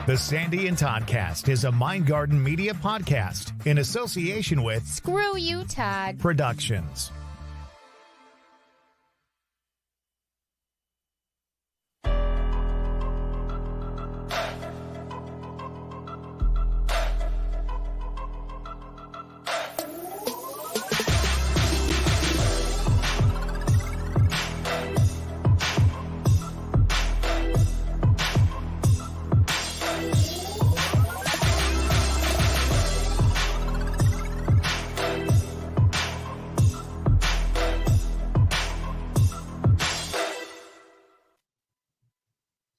The Sandy and Toddcast is a Mind Garden Media podcast in association with Screw You, Todd Productions.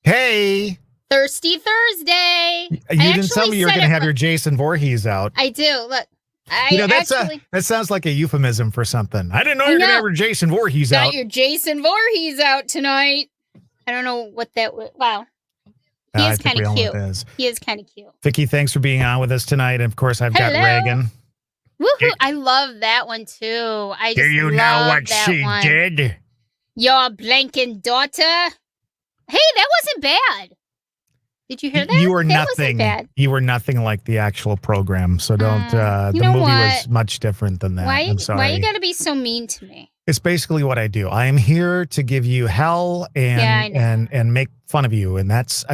Hey! Thirsty Thursday. You didn't tell me you were going to have your Jason Voorhees out. I do. Look, that sounds like a euphemism for something. I didn't know you were going to have your Jason Voorhees out. Got your Jason Voorhees out tonight. I don't know what that was. Wow. He is kind of cute. He is kind of cute. Vicky, thanks for being on with us tonight. And of course, I've got Reagan. Woohoo! I love that one too. Do you know what she did? Your blanking daughter. Hey, that wasn't bad. Did you hear that? You were nothing. Bad. You were nothing like the actual program. So don't. The movie was much different than that. I'm sorry. Why you got to be so mean to me? It's basically what I do. I am here to give you hell and make fun of you, and that's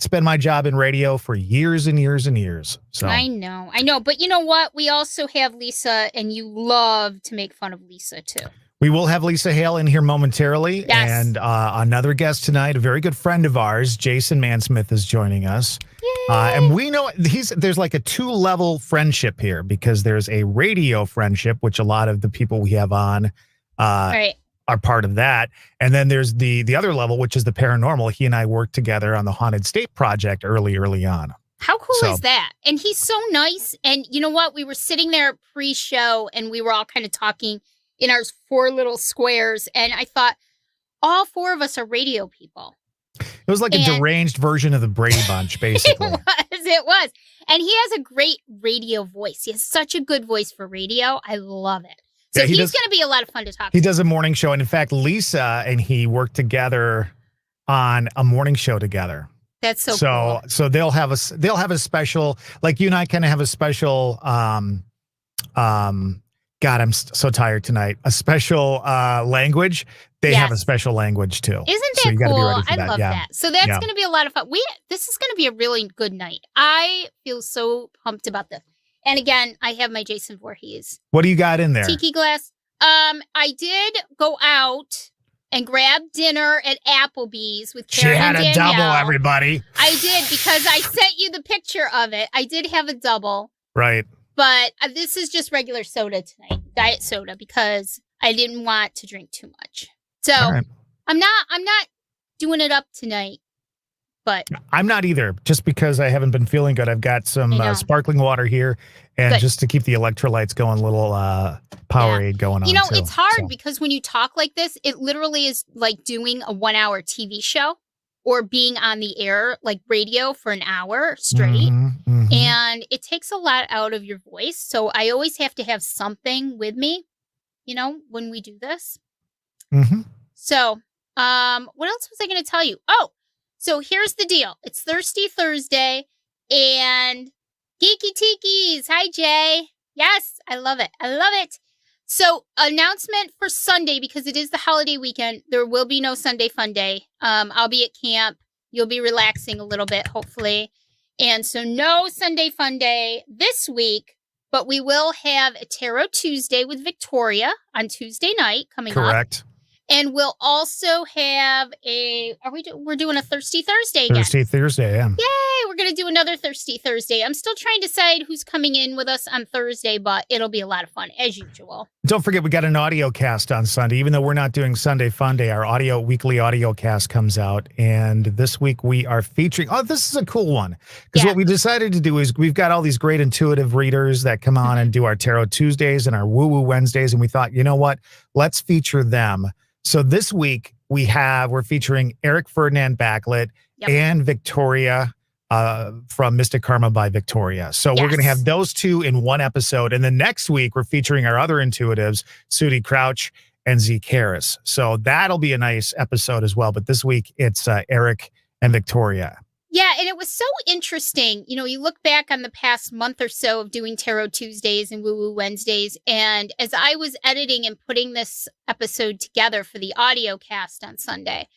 been my job in radio for years and years and years. So I know. But you know what? We also have Lisa, and you love to make fun of Lisa too. We will have Lisa Hale in here momentarily, yes. And another guest tonight, a very good friend of ours, Jason Mansmith, is joining us. And we know there's like a two-level friendship here because there's a radio friendship, which a lot of the people we have on are part of that. And then there's the other level, which is the paranormal. He and I worked together on the Haunted State Project early on. How cool is that? And he's so nice. And you know what? We were sitting there pre-show, and we were all kind of talking in our four little squares, and I thought, all four of us are radio people. It was like a deranged version of the Brady Bunch, basically. It was. And he has a great radio voice. He has such a good voice for radio. I love it. So he's going to be a lot of fun to talk to. He does a morning show, and in fact, Lisa and he worked together on a morning show together. That's so cool. So they'll have a special, like you and I kind of have a special God, I'm so tired tonight. A special language. They have a special language too. Isn't that so you cool? Be ready for I love that. So that's going to be a lot of fun. This is going to be a really good night. I feel so pumped about this. And again, I have my Jason Voorhees. What do you got in there? Tiki glass. I did go out and grab dinner at Applebee's with Karen and Danielle. She had a double, everybody. I did, because I sent you the picture of it. I did have a double. Right. But this is just regular soda tonight, diet soda, because I didn't want to drink too much. So I'm not doing it up tonight, but I'm not either. Just because I haven't been feeling good, I've got some sparkling water here, and just to keep the electrolytes going, a little Powerade going on. You know, it's hard because when you talk like this, it literally is like doing a 1-hour TV show or being on the air, like radio, for an hour straight. And it takes a lot out of your voice. So I always have to have something with me, when we do this. So what else was I going to tell you? Oh, so here's the deal. It's Thirsty Thursday and Geeky Tikis. Hi, Jay. Yes, I love it. I love it. So announcement for Sunday, because it is the holiday weekend, there will be no Sunday Fun Day. I'll be at camp. You'll be relaxing a little bit, hopefully. And so no Sunday Fun Day this week, but we will have a Tarot Tuesday with Victoria on Tuesday night coming up. Correct. And we'll also have we're doing a Thirsty Thursday again. Thirsty Thursday, yeah. Yay, we're going to do another Thirsty Thursday. I'm still trying to decide who's coming in with us on Thursday, but it'll be a lot of fun, as usual. Don't forget, we got an audio cast on Sunday. Even though we're not doing Sunday Fun Day, our weekly audio cast comes out. And this week we are featuring, this is a cool one. Because what we decided to do is we've got all these great intuitive readers that come on and do our Tarot Tuesdays and our Woo Woo Wednesdays. And we thought, you know what? Let's feature them. So this week we're featuring Eric Ferdinand Backlit and Victoria from Mystic Karma by Victoria. So we're going to have those two in one episode. And then next week we're featuring our other intuitives, Sudi Crouch and Zeke Harris. So that'll be a nice episode as well. But this week it's Eric and Victoria. Yeah, and it was so interesting. You know, you look back on the past month or so of doing Tarot Tuesdays and Woo Woo Wednesdays, and as I was editing and putting this episode together for the audio cast on Sunday,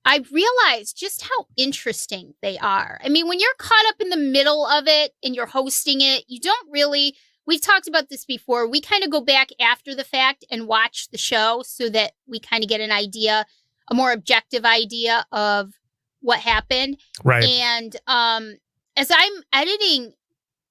I realized just how interesting they are. I mean, when you're caught up in the middle of it and you're hosting it, you don't really, we've talked about this before, we kind of go back after the fact and watch the show so that we kind of get an idea, a more objective idea of what happened. Right. And as I'm editing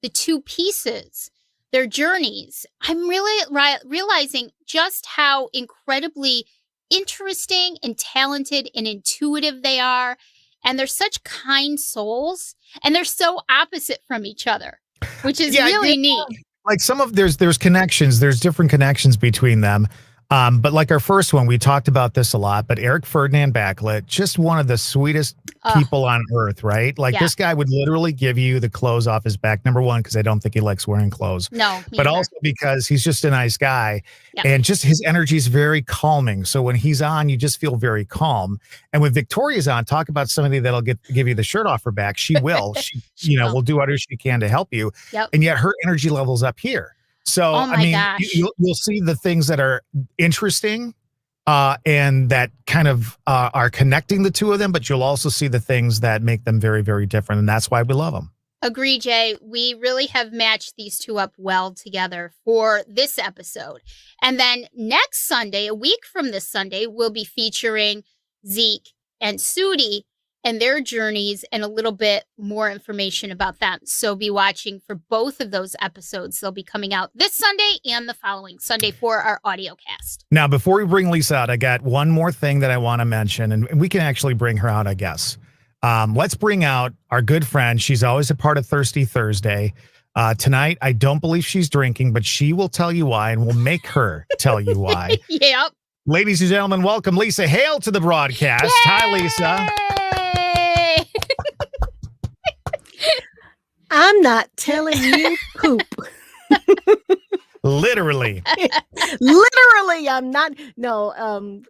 the two pieces, their journeys, I'm really realizing just how incredibly interesting and talented and intuitive they are. And they're such kind souls, and they're so opposite from each other, which is really neat. Like there's connections, there's different connections between them. But like our first one, we talked about this a lot, but Eric Ferdinand Backlit, just one of the sweetest people on earth, right? Like this guy would literally give you the clothes off his back. Number one, because I don't think he likes wearing clothes. No, but also because he's just a nice guy. Yeah. And just his energy is very calming. So when he's on, you just feel very calm. And when Victoria's on, talk about somebody that'll give you the shirt off her back. She will. She will do whatever she can to help you. Yep. And yet her energy level's up here. So, I mean, you'll see the things that are interesting and that kind of are connecting the two of them, but you'll also see the things that make them very, very different. And that's why we love them. Agree, Jay. We really have matched these two up well together for this episode. And then next Sunday, a week from this Sunday, we'll be featuring Zeke and Sudi and their journeys and a little bit more information about them. So be watching for both of those episodes. They'll be coming out this Sunday and the following Sunday for our audio cast. Now, before we bring Lisa out, I got one more thing that I want to mention, and we can actually bring her out, I guess. Let's bring out our good friend. She's always a part of Thirsty Thursday. Tonight, I don't believe she's drinking, but she will tell you why, and we'll make her tell you why. Yep. Ladies and gentlemen, welcome Lisa Hale to the broadcast. Yay! Hi, Lisa. I'm not telling you poop. Literally. Literally, I'm not. No,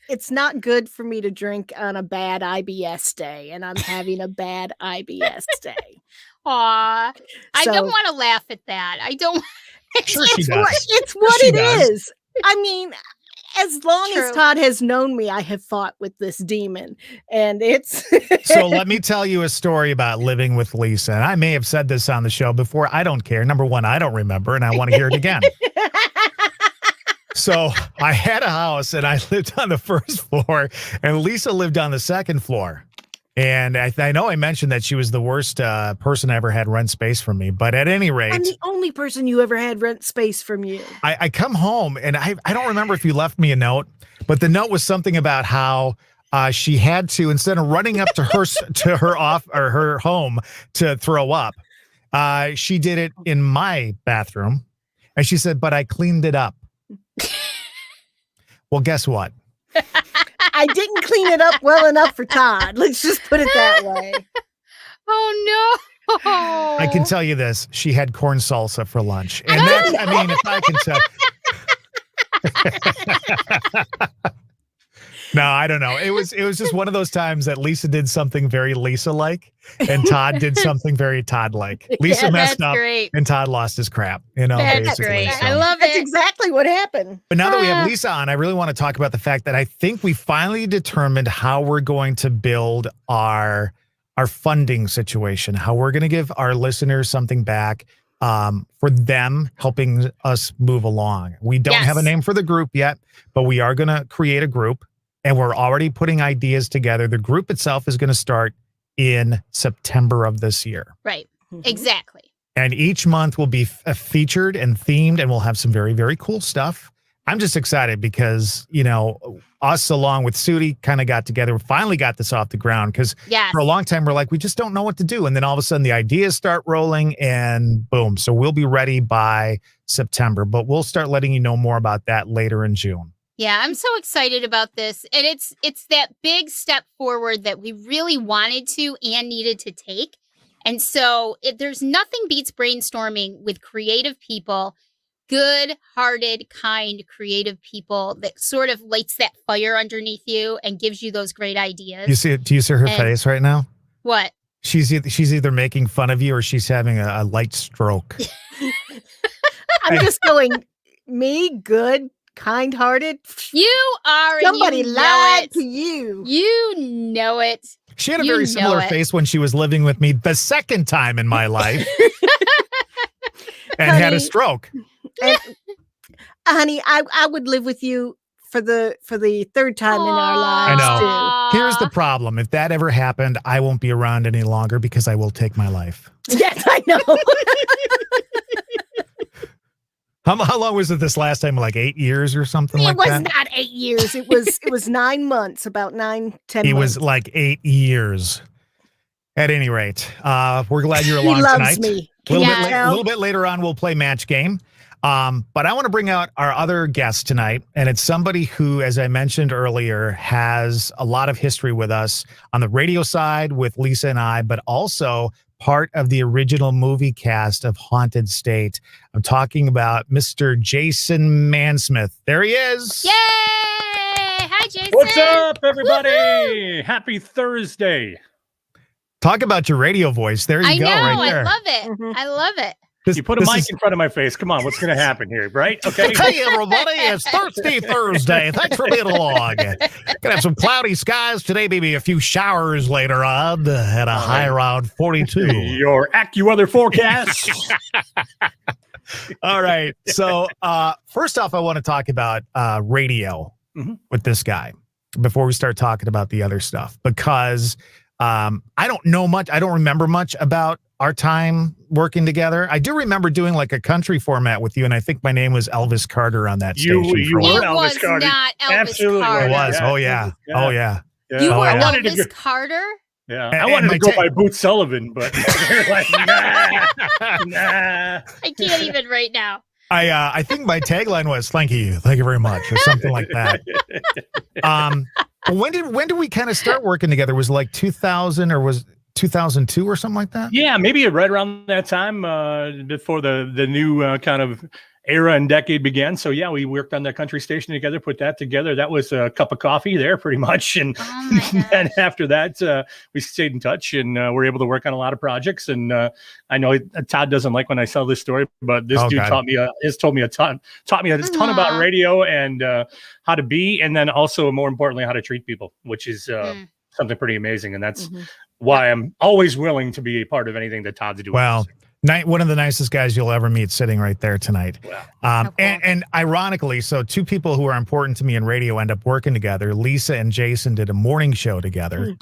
it's not good for me to drink on a bad IBS day, and I'm having a bad IBS day. Aw, I don't want to laugh at that. I don't. Sure she does. It's what it is. I mean, as long as Todd has known me, I have fought with this demon, and it's. So let me tell you a story about living with Lisa. And I may have said this on the show before. I don't care. Number one, I don't remember, and I want to hear it again. So I had a house, and I lived on the first floor, and Lisa lived on the second floor. And I know I mentioned that she was the worst person I ever had rent space from me. But at any rate, I'm the only person you ever had rent space from you. I come home, and I don't remember if you left me a note, but the note was something about how she had to, instead of running up to her home to throw up, she did it in my bathroom. And she said, but I cleaned it up. Well, guess what? I didn't clean it up well enough for Todd. Let's just put it that way. Oh, no. I can tell you this. She had corn salsa for lunch. And that's, I mean, if I can tell. No, I don't know. It was just one of those times that Lisa did something very Lisa-like and Todd did something very Todd-like. Lisa messed up and Todd lost his crap, That's basically. great. So. I love it. That's exactly what happened. But now that we have Lisa on, I really want to talk about the fact that I think we finally determined how we're going to build our funding situation, how we're going to give our listeners something back for them helping us move along. We don't have a name for the group yet, but we are going to create a group. And we're already putting ideas together. The group itself is going to start in September of this year. Right. Mm-hmm. Exactly. And each month will be featured and themed, and we'll have some very, very cool stuff. I'm just excited because, us along with Sudi kind of got together. We finally got this off the ground because for a long time, we're like, we just don't know what to do. And then all of a sudden the ideas start rolling and boom. So we'll be ready by September, but we'll start letting you know more about that later in June. Yeah, I'm so excited about this. And it's that big step forward that we really wanted to and needed to take. And so there's nothing beats brainstorming with creative people, good-hearted, kind, creative people that sort of lights that fire underneath you and gives you those great ideas. Do you see her face right now? What? she's either making fun of you or she's having a light stroke. I'm just going, me, good, kind-hearted. You are. Somebody and you lied know to you. You know it. She had a very similar face when she was living with me the second time in my life. And Honey, had a stroke. And, honey, I would live with you for the third time in our lives. I know. Too. Here's the problem. If that ever happened, I won't be around any longer because I will take my life. Yes, I know. How long was it this last time? Like 8 years or something like that? It was not 8 years. It was 9 months, about 9, 10 It months. was like 8 years. At any rate, we're glad you're He along loves tonight. me. A little bit later on, we'll play Match Game. But I want to bring out our other guest tonight, and it's somebody who, as I mentioned earlier, has a lot of history with us on the radio side with Lisa and I, but also part of the original movie cast of Haunted State. I'm talking about Mr. Jason Mansmith. There he is. Yay! Hi, Jason. What's up, everybody? Woo-hoo! Happy Thursday. Talk about your radio voice. There you go. Right there. I love it. Mm-hmm. I love it. You put a mic in front of my face. Come on, what's going to happen here, right? Okay. Hey, everybody, it's Thirsty Thursday. Thanks for being along. Gonna have some cloudy skies today, maybe a few showers later on at a high around 42. Your AccuWeather forecast. All right. So first off, I want to talk about radio with this guy before we start talking about the other stuff, because I don't know much. I don't remember much about our time working together. I do remember doing like a country format with you, and I think my name was Elvis Carter on that station. You were Elvis Carter. Not Elvis Absolutely. Carter. It was. Oh yeah. Oh yeah. You were Elvis Carter? Yeah. I wanted to go by Boots Sullivan, but they're like, nah. I can't even right now. I think my tagline was thank you very much, or something like that. When did we kind of start working together? Was it like 2000 or was 2002 or something like that? Yeah, maybe right around that time, before the new kind of era and decade began. So yeah, we worked on that country station together, put that together. That was a cup of coffee there pretty much. And then after that, we stayed in touch and we're able to work on a lot of projects. And I know Todd doesn't like when I tell this story, but this dude taught me a ton about radio and how to be, and then also more importantly, how to treat people, which is something pretty amazing. And that's why I'm always willing to be a part of anything that Todd's doing. Well, one of the nicest guys you'll ever meet sitting right there tonight. Wow. And ironically, so two people who are important to me in radio end up working together. Lisa and Jason did a morning show together,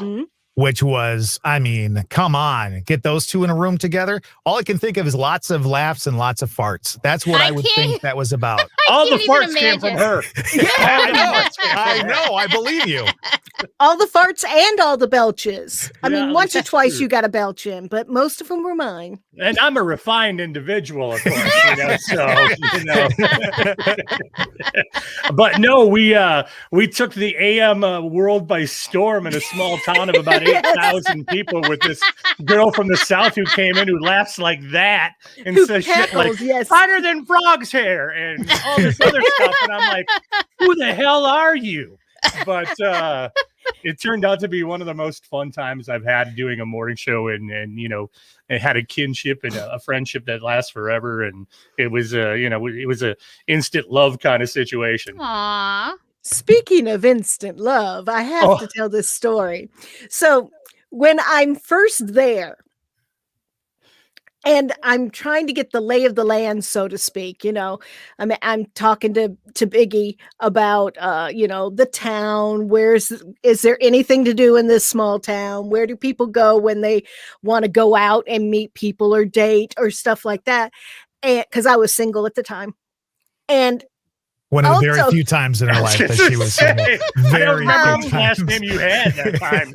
which was, I mean, come on, get those two in a room together. All I can think of is lots of laughs and lots of farts. That's what I would think that was about. All the farts came from her. Yeah, I know. I believe you. All the farts and all the belches. I mean, once or twice you got a belch in, but most of them were mine. And I'm a refined individual, of course, But no, we took the AM world by storm in a small town of about 8,000 people with this girl from the South who came in who laughs like that and says shit like hotter than frog's hair and all this other stuff. And I'm like, who the hell are you? But it turned out to be one of the most fun times I've had doing a morning show, and it had a kinship and a friendship that lasts forever, and it was it was a instant love kind of situation. Aww. Speaking of instant love, I have to tell this story. So when I'm first there, and I'm trying to get the lay of the land, so to speak, I'm talking to Biggie about, the town. Is there anything to do in this small town? Where do people go when they want to go out and meet people or date or stuff like that? And because I was single at the time. And one of the very few times in her life that she was single. Very few times. Last name you had that time.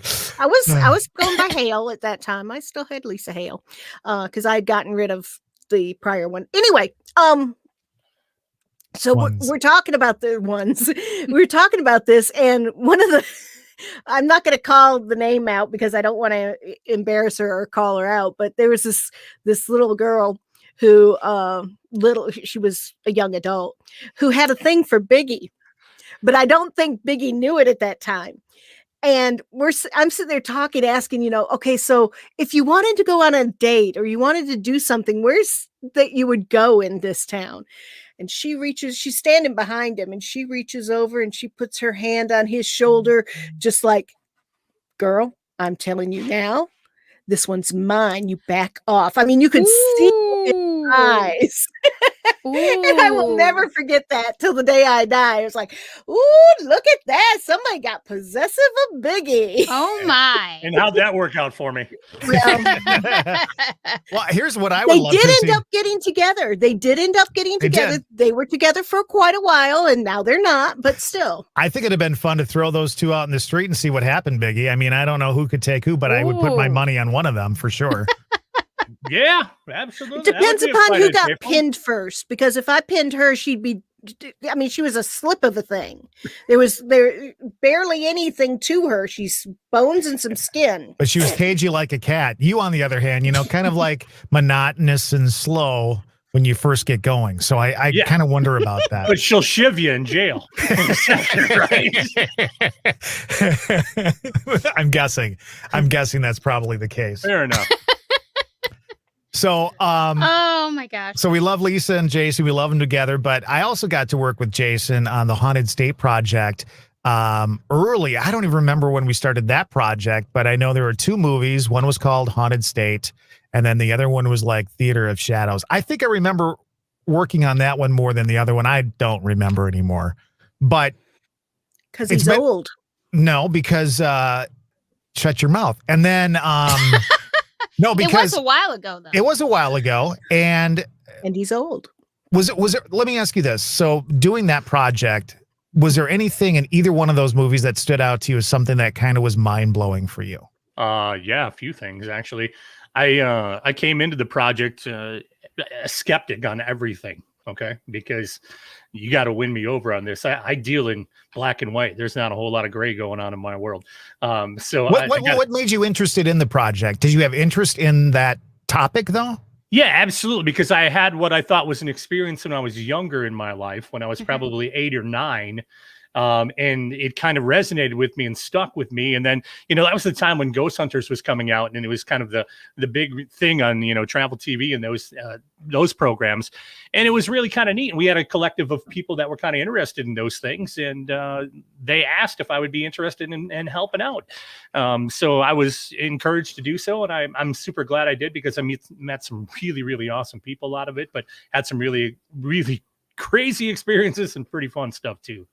So. I was going by Hale at that time. I still had Lisa Hale because I had gotten rid of the prior one. Anyway, so we're talking about the ones. We're talking about this, and one of the I'm not going to call the name out because I don't want to embarrass her or call her out, but there was this little girl who she was a young adult who had a thing for Biggie, but I don't think Biggie knew it at that time. And I'm sitting there talking, asking, okay, so if you wanted to go on a date or you wanted to do something, where's that you would go in this town? And she's standing behind him, and she reaches over and she puts her hand on his shoulder, just like, girl, I'm telling you now, this one's mine. You back off. I mean, you could see it in his eyes. And I will never forget that till the day I die. It was like, ooh, look at that. Somebody got possessive of Biggie. Oh my. And how'd that work out for me? Well, here's what I would love to see. They did end up getting together. They were together for quite a while, and now they're not, but still. I think it'd have been fun to throw those two out in the street and see what happened, Biggie. I mean, I don't know who could take who, but I would put my money on one of them for sure. Yeah, absolutely. It depends upon who got pinned first, because if I pinned her, she was a slip of a thing. There barely anything to her. She's bones and some skin. But she was cagey like a cat. You, on the other hand, kind of like monotonous and slow when you first get going. So I kind of wonder about that. But she'll shiv you in jail. Right? I'm guessing that's probably the case. Fair enough. So, oh my gosh. So we love Lisa and Jason. We love them together. But I also got to work with Jason on the Haunted State project early. I don't even remember when we started that project, but I know there were 2 movies. One was called Haunted State, and then the other one was like Theater of Shadows. I think I remember working on that one more than the other one. I don't remember anymore. But because he's old. No, because shut your mouth. And then no, because it was a while ago, though. It was a while ago, and he's old. Was it? Let me ask you this: so, doing that project, was there anything in either one of those movies that stood out to you as something that kind of was mind blowing for you? Yeah, a few things actually. I came into the project a skeptic on everything. Okay, because you got to win me over on this. I deal in black and white. There's not a whole lot of gray going on in my world. So what made you interested in the project? Did you have interest in that topic though? Yeah, absolutely. Because I had what I thought was an experience when I was younger in my life, when I was probably 8 or 9. And it kind of resonated with me and stuck with me. And then, that was the time when Ghost Hunters was coming out, and it was kind of the big thing on, travel TV and those programs. And it was really kind of neat. And we had a collective of people that were kind of interested in those things. And they asked if I would be interested in helping out. So I was encouraged to do so. And I'm super glad I did, because I met some really, really awesome people out of it, but had some really, really crazy experiences and pretty fun stuff too.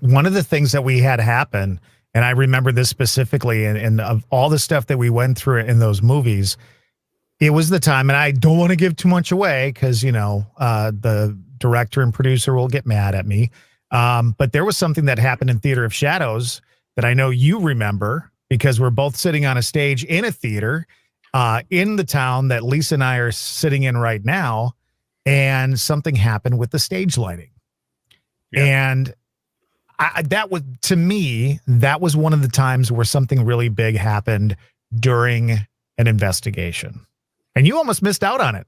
One of the things that we had happen, and I remember this specifically, and of all the stuff that we went through in those movies, it was the time, and I don't want to give too much away because, the director and producer will get mad at me. But there was something that happened in Theater of Shadows that I know you remember, because we're both sitting on a stage in a theater in the town that Lisa and I are sitting in right now, and something happened with the stage lighting. Yeah. And that was, to me, that was one of the times where something really big happened during an investigation. And you almost missed out on it.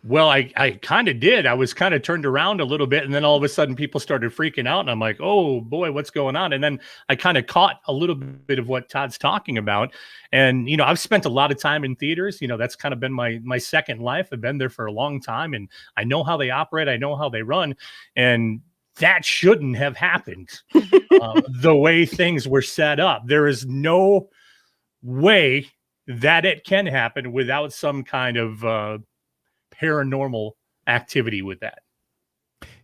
Well, I kind of did. I was kind of turned around a little bit, and then all of a sudden people started freaking out, and I'm like, oh boy, what's going on? And then I kind of caught a little bit of what Todd's talking about. And, I've spent a lot of time in theaters. That's kind of been my second life. I've been there for a long time, and I know how they operate. I know how they run. And that shouldn't have happened the way things were set up. There is no way that it can happen without some kind of paranormal activity with that.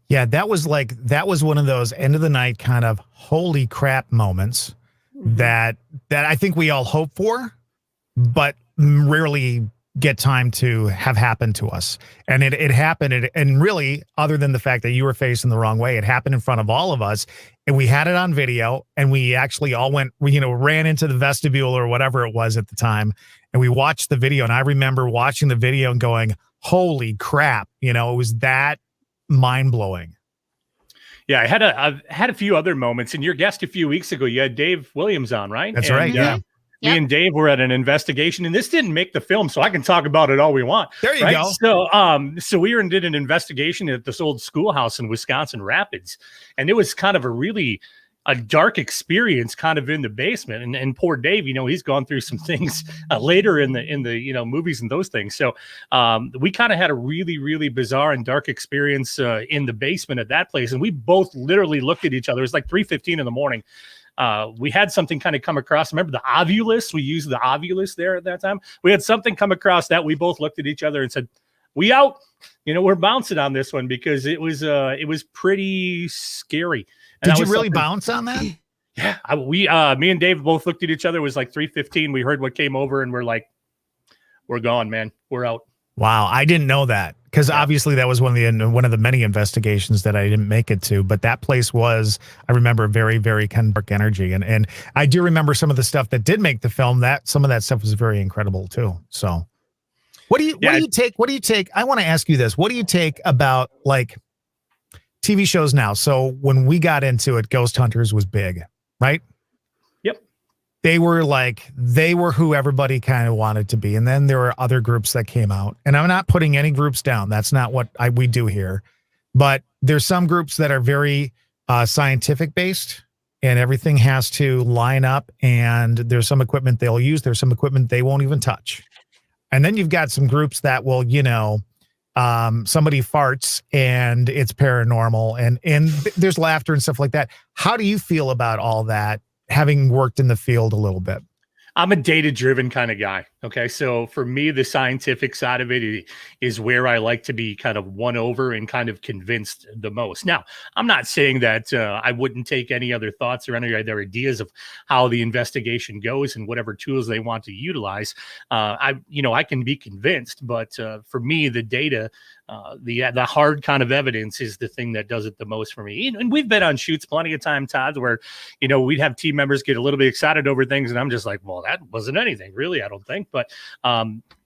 Yeah, that was one of those end of the night kind of holy crap moments that I think we all hope for, but rarely get time to have happen to us. And it happened. And really, other than the fact that you were facing the wrong way, it happened in front of all of us. And we had it on video, and we actually all ran into the vestibule or whatever it was at the time. And we watched the video. And I remember watching the video and going, holy crap. It was that mind blowing. Yeah, I've had a few other moments. And your guest a few weeks ago, you had Dave Williams on, right? That's right. Yeah. Me and Dave were at an investigation, and this didn't make the film, so I can talk about it all we want. There you go. So we were and did an investigation at this old schoolhouse in Wisconsin Rapids, and it was kind of a really a dark experience kind of in the basement. And poor Dave, he's gone through some things later in the movies and those things. So we kind of had a really, really bizarre and dark experience in the basement at that place. And we both literally looked at each other. It was like 3:15 in the morning. We had something kind of come across. Remember the Ovulus? We used the Ovulus there at that time. We had something come across that we both looked at each other and said, we out, we're bouncing on this one, because it was pretty scary. And did you really bounce on that? Yeah. Me and Dave both looked at each other. It was like 3:15. We heard what came over and we're like, we're gone, man. We're out. Wow. I didn't know that, because obviously that was one of the many investigations that I didn't make it to. But that place was, I remember, very, very kind of dark energy. And I do remember some of the stuff that did make the film, that some of that stuff was very incredible too. So what do you take? I want to ask you this. What do you take about like TV shows now? So when we got into it, Ghost Hunters was big, right? Yep. They were who everybody kind of wanted to be. And then there were other groups that came out, and I'm not putting any groups down. That's not what we do here, but there's some groups that are very scientific based, and everything has to line up, and there's some equipment they'll use. There's some equipment they won't even touch. And then you've got some groups that will, somebody farts and it's paranormal, and there's laughter and stuff like that. How do you feel about all that, having worked in the field a little bit? I'm a data-driven kind of guy. Okay. So for me, the scientific side of it is where I like to be kind of won over and kind of convinced the most. Now, I'm not saying that I wouldn't take any other thoughts or any other ideas of how the investigation goes and whatever tools they want to utilize. I can be convinced, but for me, the data, the hard kind of evidence is the thing that does it the most for me. And we've been on shoots plenty of time, Todd, where, we'd have team members get a little bit excited over things. And I'm just like, well, that wasn't anything really, I don't think. But,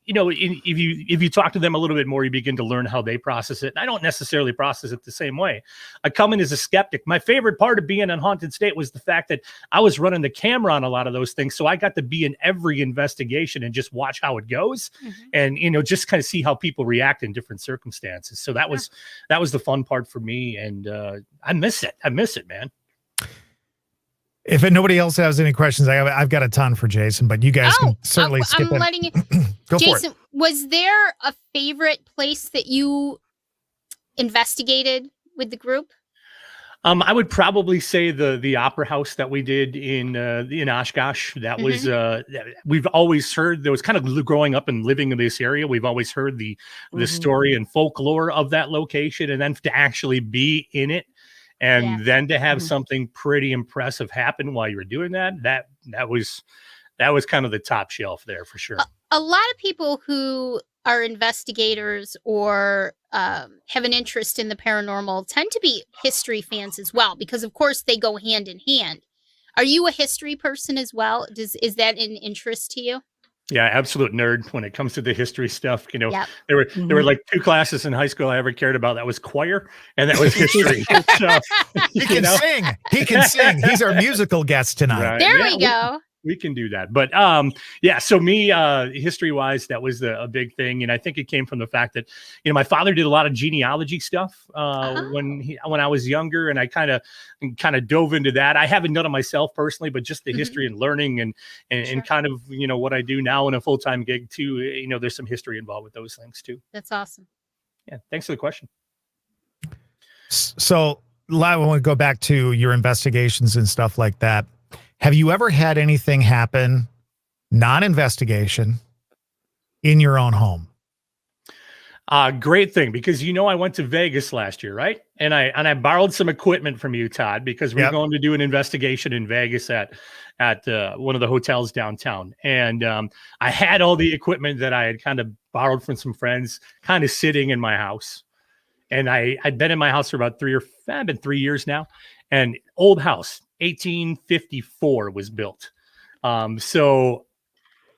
if you talk to them a little bit more, you begin to learn how they process it. And I don't necessarily process it the same way. I come in as a skeptic. My favorite part of being in Haunted State was the fact that I was running the camera on a lot of those things. So I got to be in every investigation and just watch how it goes, and, just kind of see how people react in different circumstances. So that was the fun part for me. And I miss it. I miss it, man. If nobody else has any questions, I've got a ton for Jason, but you guys can certainly skip it. I'm letting you go Jason, for it. Was there a favorite place that you investigated with the group? I would probably say the opera house that we did in Oshkosh. That was we've always heard. There was kind of growing up and living in this area. We've always heard the story and folklore of that location, and then to actually be in it. And then to have something pretty impressive happen while you were doing that was kind of the top shelf there for sure. A lot of people who are investigators or have an interest in the paranormal tend to be history fans as well, because of course they go hand in hand. Are you a history person as well? Is that an interest to you? Yeah, absolute nerd when it comes to the history stuff. There were like two classes in high school I ever cared about. That was choir and that was history. So, he can sing. He can sing. He's our musical guest tonight. Right. There we go. We can do that. But so me, history-wise, that was a big thing. And I think it came from the fact that, my father did a lot of genealogy stuff when I was younger, and I kind of dove into that. I haven't done it myself personally, but just the history and learning and kind of, what I do now in a full-time gig too, there's some history involved with those things too. That's awesome. Yeah. Thanks for the question. So I want to go back to your investigations and stuff like that. Have you ever had anything happen, non-investigation, in your own home? Great thing, because I went to Vegas last year, right? And I borrowed some equipment from you, Todd, because we're going to do an investigation in Vegas at one of the hotels downtown. And I had all the equipment that I had kind of borrowed from some friends, kind of sitting in my house. And I'd been in my house for about 3 years now, and old house. 1854 was built. So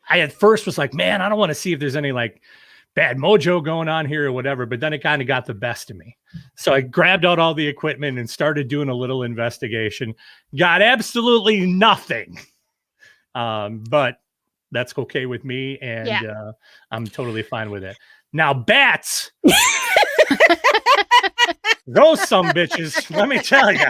I at first was like, man, I don't want to see if there's any like bad mojo going on here or whatever. But then it kind of got the best of me. So I grabbed out all the equipment and started doing a little investigation. Got absolutely nothing. But that's okay with me. And I'm totally fine with it. Now, bats. Those some bitches, let me tell you.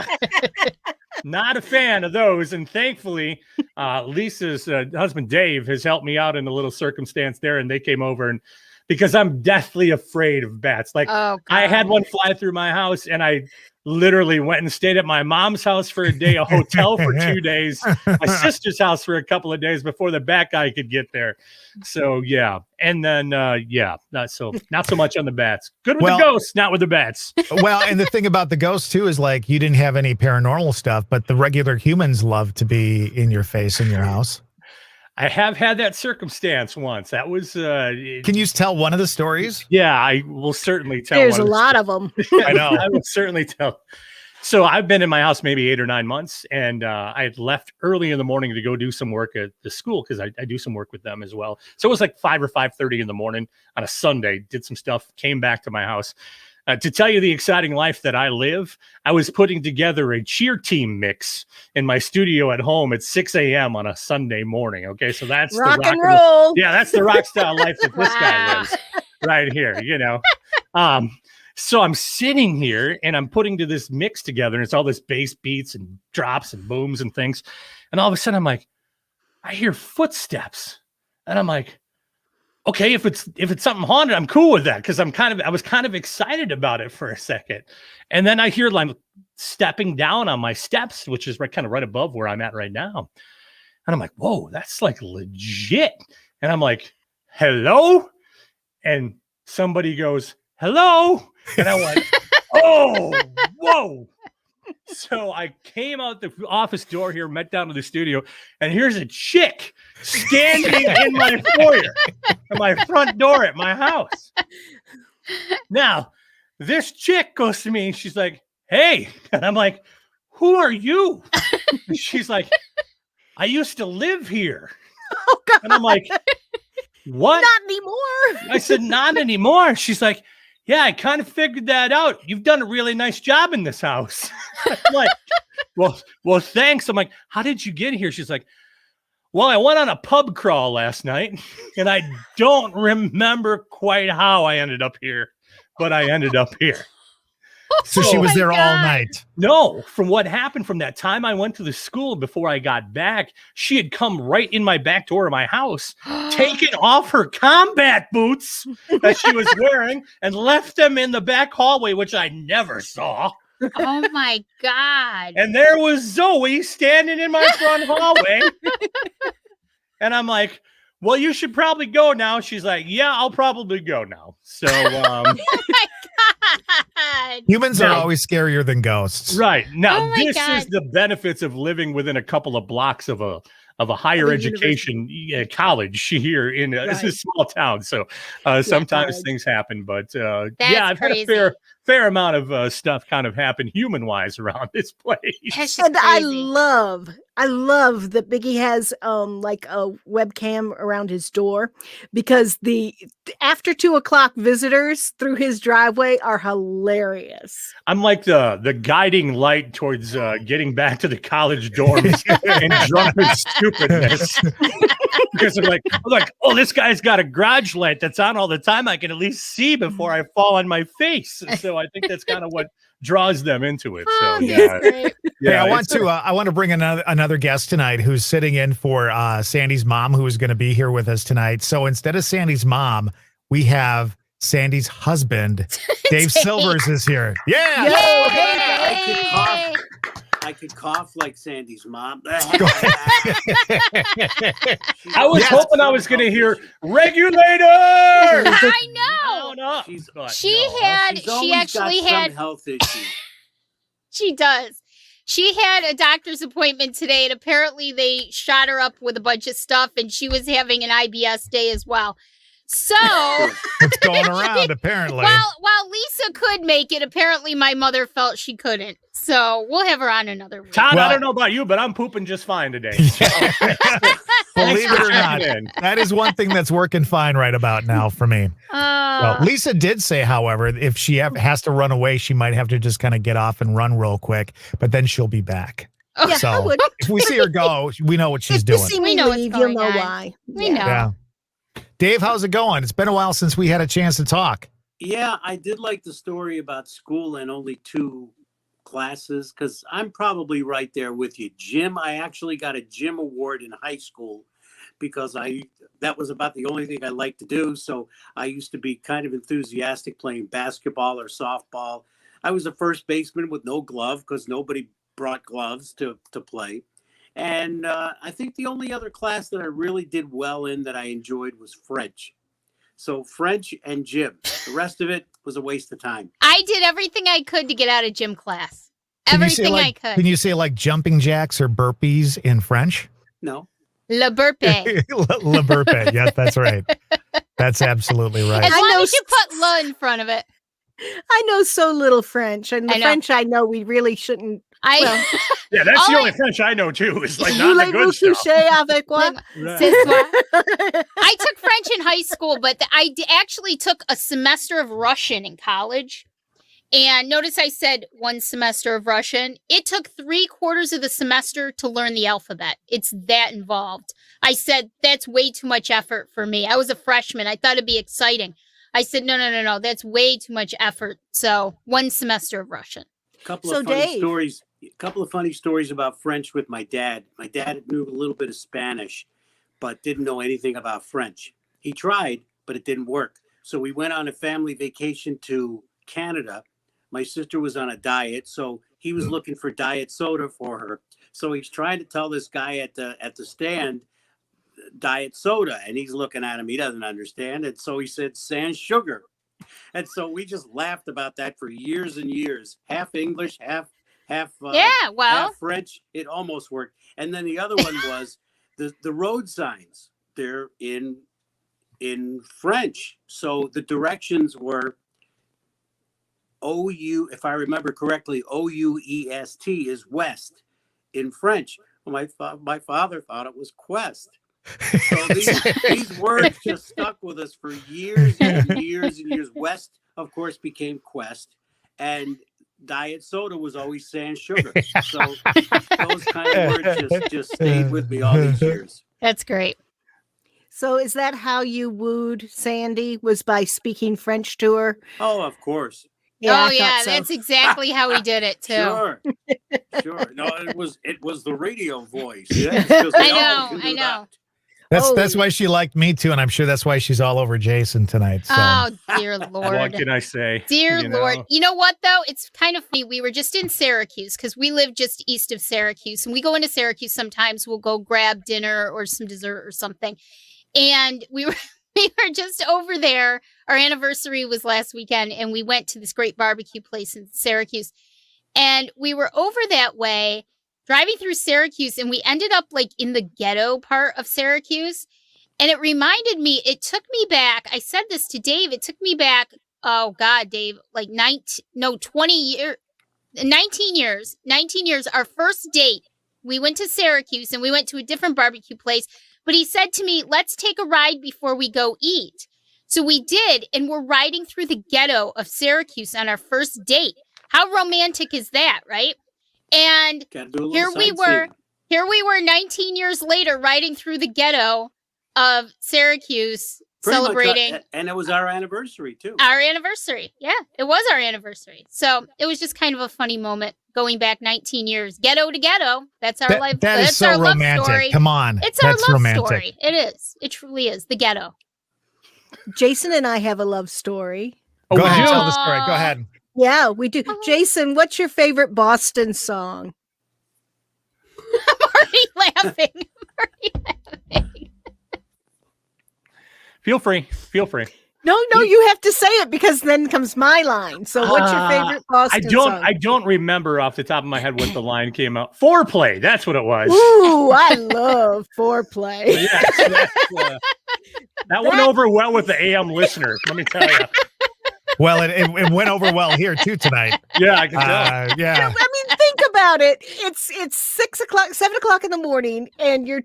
Not a fan of those. And thankfully, Lisa's husband, Dave, has helped me out in a little circumstance there. And they came over and because I'm deathly afraid of bats. Like I had one fly through my house and I literally went and stayed at my mom's house for a day, a hotel for 2 days, my sister's house for a couple of days before the bat guy could get there. So yeah. And then not so much on the bats. Good with the ghosts, not with the bats. Well, and the thing about the ghosts too is like you didn't have any paranormal stuff, but the regular humans love to be in your face in your house. I have had that circumstance once. That was. Can you tell one of the stories? Yeah, I will certainly tell. There's a lot of them. I know. I will certainly tell. So I've been in my house maybe 8 or 9 months, and I had left early in the morning to go do some work at the school because I do some work with them as well. So it was like 5 or 5:30 in the morning on a Sunday. Did some stuff, came back to my house. To tell you the exciting life that I live, I was putting together a cheer team mix in my studio at home at 6 a.m. on a Sunday morning. Okay, so that's rock and roll. Yeah, that's the rock style life that this guy lives right here, you know. So I'm sitting here and I'm putting to this mix together, and it's all this bass beats and drops and booms and things. And all of a sudden I'm like, I hear footsteps. And I'm like, okay, if it's something haunted, I'm cool with that because I was kind of excited about it for a second. And then I hear like stepping down on my steps, which is kind of right above where I'm at right now. And I'm like, whoa, that's like legit. And I'm like, hello? And somebody goes, hello? And I went, oh, whoa. So I came out the office door here, met down to the studio, and here's a chick standing in my foyer, at my front door at my house. Now, this chick goes to me and she's like, hey. And I'm like, who are you? And she's like, I used to live here. Oh, God. And I'm like, what? Not anymore. I said, not anymore. She's like, yeah, I kind of figured that out. You've done a really nice job in this house. I'm like, well, thanks. I'm like, how did you get here? She's like, well, I went on a pub crawl last night, and I don't remember quite how I ended up here, but I ended up here. So she was there all night. No, from what happened from that time I went to the school before I got back, she had come right in my back door of my house, taken off her combat boots that she was wearing and left them in the back hallway, which I never saw. Oh my God. And there was Zoe standing in my front hallway. And I'm like, well, you should probably go now. She's like, yeah, I'll probably go now. So, Oh my God. Humans are always scarier than ghosts. Right. Now, Oh my this God. is the benefits of living within a couple of blocks of a higher education college here in this is a small town. So sometimes things happen, but yeah, I've crazy. had a fair amount of stuff kind of happen human wise around this place. That's just And I crazy. love that Biggie has like a webcam around his door because the after 2 o'clock visitors through his driveway are hilarious. I'm like the guiding light towards getting back to the college dorms and drunken stupidness. Because they're like, oh, this guy's got a garage light that's on all the time. I can at least see before I fall on my face. So I think that's kind of what draws them into it. So yeah, Hey, I want to bring another guest tonight who's sitting in for Sandy's mom, who is going to be here with us tonight. So instead of Sandy's mom, we have Sandy's husband, Dave Silvers, is here. Yeah. I could cough like Sandy's mom. I was hoping I was going to hear regulator. I know. She actually had health issues. She does. She had a doctor's appointment today, and apparently they shot her up with a bunch of stuff, and she was having an IBS day as well. So it's going around apparently. While Lisa could make it, apparently my mother felt she couldn't. So we'll have her on another week. Todd, I don't know about you, but I'm pooping just fine today. So. Believe it or not, that is one thing that's working fine right about now for me. Well, Lisa did say, however, if she has to run away, she might have to just kind of get off and run real quick, but then she'll be back. Yeah, so I would. If we see her go, we know what she's doing. If you see me leave, you'll know why. We know. Yeah. Dave, how's it going? It's been a while since we had a chance to talk. Yeah, I did like the story about school and only 2 classes, because I'm probably right there with you. Gym, I actually got a gym award in high school because that was about the only thing I liked to do. So I used to be kind of enthusiastic playing basketball or softball. I was a first baseman with no glove because nobody brought gloves to play. And I think the only other class that I really did well in that I enjoyed was French. So French and gym. The rest of it was a waste of time. I did everything I could to get out of gym class. Everything I could. Can you say like jumping jacks or burpees in French? No. Le burpe. Le burpe. Yes, that's right. That's absolutely right. As long as you put le in front of it. I know so little French, and the French I know we really shouldn't. Yeah, that's the only French I know too. It's like not the good stuff. Avec moi? I took French in high school, but I actually took a semester of Russian in college. And notice I said 1 semester of Russian. It took 3/4 of the semester to learn the alphabet. It's that involved. I said, that's way too much effort for me. I was a freshman. I thought it'd be exciting. I said, no. That's way too much effort. So 1 semester of Russian. Couple of funny stories about French with my dad. My dad knew a little bit of Spanish, but didn't know anything about French. He tried, but it didn't work. So we went on a family vacation to Canada. My sister was on a diet, so he was looking for diet soda for her. So he's trying to tell this guy at the stand diet soda, and he's looking at him. He doesn't understand it. So he said sans sugar. And so we just laughed about that for years and years. Half English, half French. It almost worked. And then the other one was the road signs. They're in French. So the directions were OU, if I remember correctly, OUEST is west in French. Well, my father thought it was quest. So these words just stuck with us for years and years and years. West, of course, became quest, and diet soda was always sans sugar. So those kind of words just stayed with me all these years. That's great. So is that how you wooed Sandy, was by speaking French to her? Oh, of course. Yeah, that's exactly how we did it too. Sure. No, it was the radio voice. Yes, I know. That's why she liked me too, and I'm sure that's why she's all over Jason tonight. So. Oh, dear Lord. What can I say? Dear Lord. You know what, though? It's kind of funny. We were just in Syracuse because we live just east of Syracuse, and we go into Syracuse sometimes. We'll go grab dinner or some dessert or something. And we were just over there. Our anniversary was last weekend, and we went to this great barbecue place in Syracuse. And we were over that way, driving through Syracuse, and we ended up like in the ghetto part of Syracuse. And it reminded me, it took me back. I said this to Dave. It took me back. Oh God, Dave, like 19 years. Our first date, we went to Syracuse and we went to a different barbecue place. But he said to me, let's take a ride before we go eat. So we did. And we're riding through the ghetto of Syracuse on our first date. How romantic is that, right? And here we were 19 years later riding through the ghetto of Syracuse, celebrating. And it was our anniversary, too. Our anniversary. Yeah, it was our anniversary. So it was just kind of a funny moment going back 19 years. Ghetto to ghetto. That's our life. That's so romantic. Love story. Come on. It's our love story. It is. It truly is. The ghetto. Jason and I have a love story. Go ahead. Tell the story. Go ahead. Yeah, we do. Jason, what's your favorite Boston song? I'm already laughing. Feel free. No, you have to say it because then comes my line. So what's your favorite Boston song? I don't remember off the top of my head what the line came out. Foreplay. That's what it was. Ooh, I love Foreplay. Yes, that went over well with the AM listeners, let me tell you. Well, it went over well here too tonight. Yeah, I can tell. Yeah. I mean, think about it. It's 7 o'clock in the morning, and your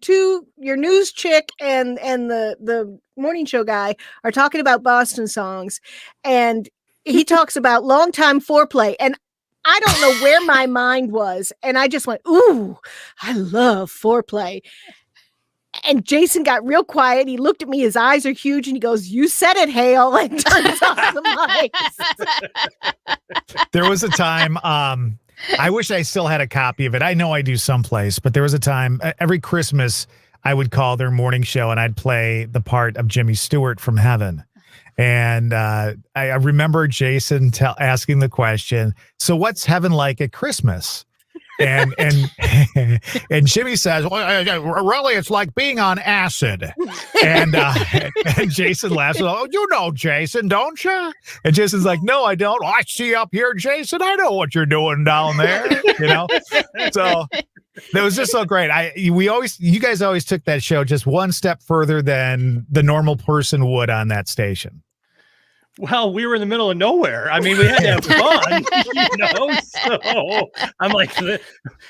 news chick and the morning show guy are talking about Boston songs, and he talks about longtime foreplay, and I don't know where my mind was, and I just went, "Ooh, I love Foreplay." And Jason got real quiet. He looked at me. His eyes are huge. And he goes, "You said it, Hale," and turns off the mics. There was a time I wish I still had a copy of it. I know I do someplace, but there was a time every Christmas I would call their morning show and I'd play the part of Jimmy Stewart from Heaven. And I remember Jason asking the question, so what's heaven like at Christmas? And and Jimmy says, well, really, it's like being on acid. And Jason laughs. Oh, you know Jason, don't you? And Jason's like, no, I don't. I see up here, Jason. I know what you're doing down there. You know, so that was just so great. You guys always took that show just one step further than the normal person would on that station. Well, we were in the middle of nowhere. I mean, we had to have fun, So I'm like,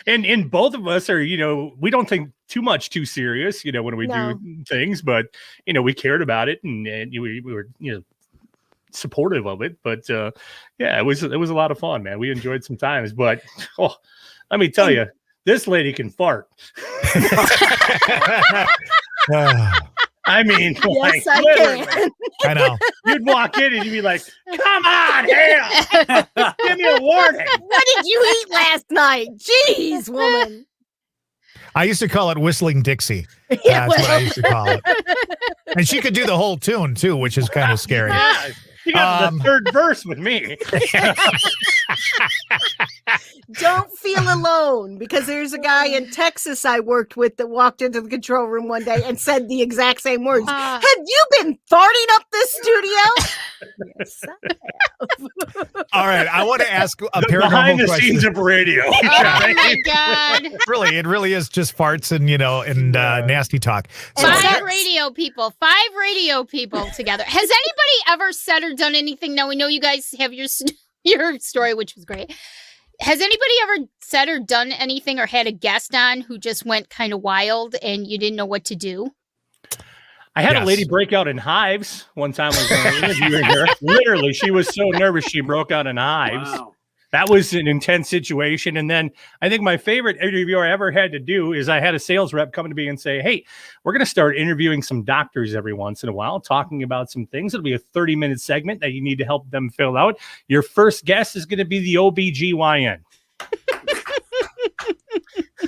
and both of us are, we don't think too serious, when we do things, but we cared about it and we were, supportive of it. But it was a lot of fun, man. We enjoyed some times, but let me tell you, this lady can fart. I mean, yes, I can. I know. You'd walk in and you'd be like, come on, Hale, give me a warning. What did you eat last night? Jeez, woman. I used to call it Whistling Dixie. Yeah, That's what I used to call it. And she could do the whole tune, too, which is kind of scary. Yeah, you got the third verse with me. Don't feel alone, because there's a guy in Texas I worked with that walked into the control room one day and said the exact same words. Have you been farting up this studio? Yes, I have. All right, I want to ask a paranormal behind the question. Scenes of radio. Oh my God. It really is just farts and nasty talk. So, Five radio people together. Has anybody ever said or done anything? Now we know you guys have your story, which was great. Has anybody ever said or done anything or had a guest on who just went kind of wild and you didn't know what to do? I had a lady break out in hives one time. I was interviewing her. Literally, she was so nervous she broke out in hives. Wow. That was an intense situation. And then I think my favorite interview I ever had to do is I had a sales rep come to me and say, hey, we're going to start interviewing some doctors every once in a while, talking about some things. It'll be a 30-minute segment that you need to help them fill out. Your first guest is going to be the OBGYN.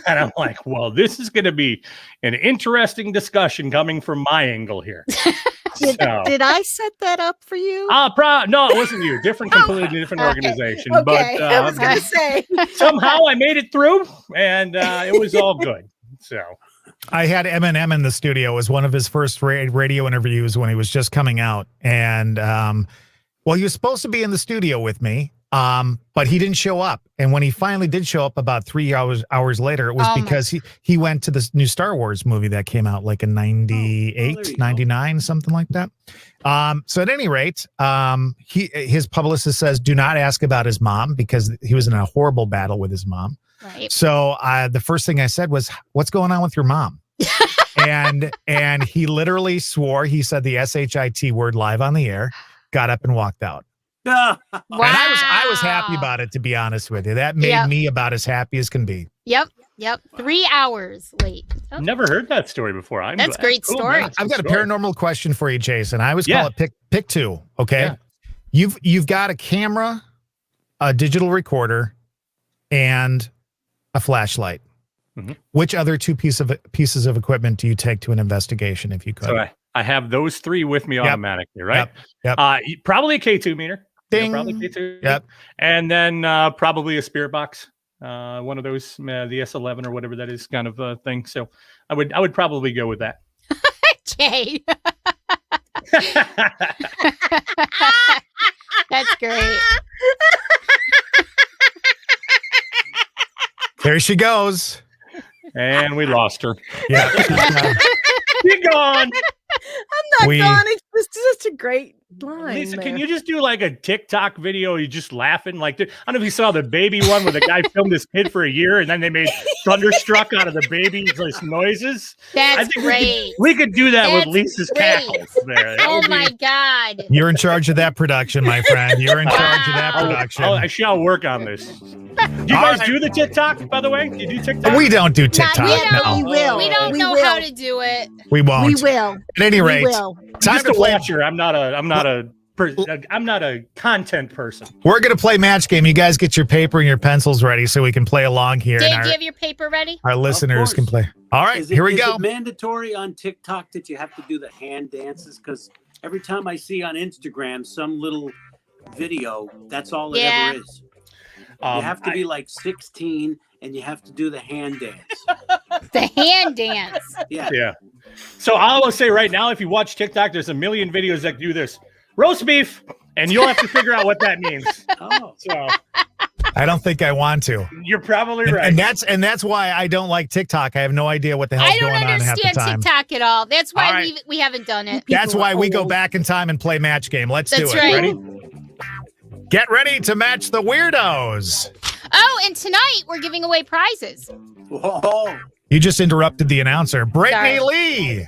And I'm like, well, this is going to be an interesting discussion coming from my angle here. Did I set that up for you? No, it wasn't you. Completely different organization. Okay. But I was going to say. somehow I made it through, and it was all good. So I had Eminem in the studio. It was one of his first radio interviews when he was just coming out. And, he was supposed to be in the studio with me. But he didn't show up. And when he finally did show up about 3 hours later, it was because he went to this new Star Wars movie that came out like in 98, 99, something like that. So at any rate, his publicist says, do not ask about his mom because he was in a horrible battle with his mom. Right. So the first thing I said was, what's going on with your mom? and he literally swore, he said the SHIT word live on the air, got up and walked out. Wow. And I was happy about it, to be honest with you. That made me about as happy as can be. Yep. 3 hours late. Oh. Never heard that story before. That's a great story. Man. I've got a paranormal question for you, Jason. I always call it pick two. Okay. Yeah. You've got a camera, a digital recorder, and a flashlight. Mm-hmm. Which other two pieces of equipment do you take to an investigation if you could? So I have those three with me automatically, right? Yep. Probably a K2 meter. Ding. Probably K2. Yep. And then probably a spirit box. One of those, the S11 or whatever that is, kind of thing. So I would probably go with that. Jay. That's great. There she goes. And we lost her. Yeah. Be gone. I'm not gone. It's just a great line. Lisa, there. can you just do like a TikTok video? You just laughing like I don't know if you saw the baby one where the guy filmed his kid for a year and then they made Thunderstruck out of the baby's noises. That's great. We could do that with Lisa's cackles there. Oh my God. You're in charge of that production, my friend. You're in charge of that production. I shall work on this. Do you guys do the TikTok, by the way? Do you do TikTok? We don't do TikTok. We will. We don't know how to do it. We won't. We will. At any rate, we will. I'm just a watcher. I'm not a I'm not a content person. We're going to play match game. You guys get your paper and your pencils ready so we can play along here. Dave, and do you have your paper ready? our listeners can play. All right, Is here we is go. it mandatory on TikTok that you have to do the hand dances? Because every time I see on Instagram some little video, that's all it ever is. You have to be like 16 and you have to do the hand dance. The hand dance. Yeah. So I will say right now, if you watch TikTok, there's a million videos that do this. Roast beef, and you'll have to figure out what that means. Oh. So I don't think I want to. you're probably right. And that's why I don't like TikTok. I have no idea what the hell's I don't going on half the understand time. TikTok at all. That's why All right. we haven't done it. That's why we go old. back in time and play match game. Let's do That's it. right. Ready? Get ready to match the weirdos. Oh, and tonight we're giving away prizes. Whoa. You just interrupted the announcer. Brittany Sorry. Lee.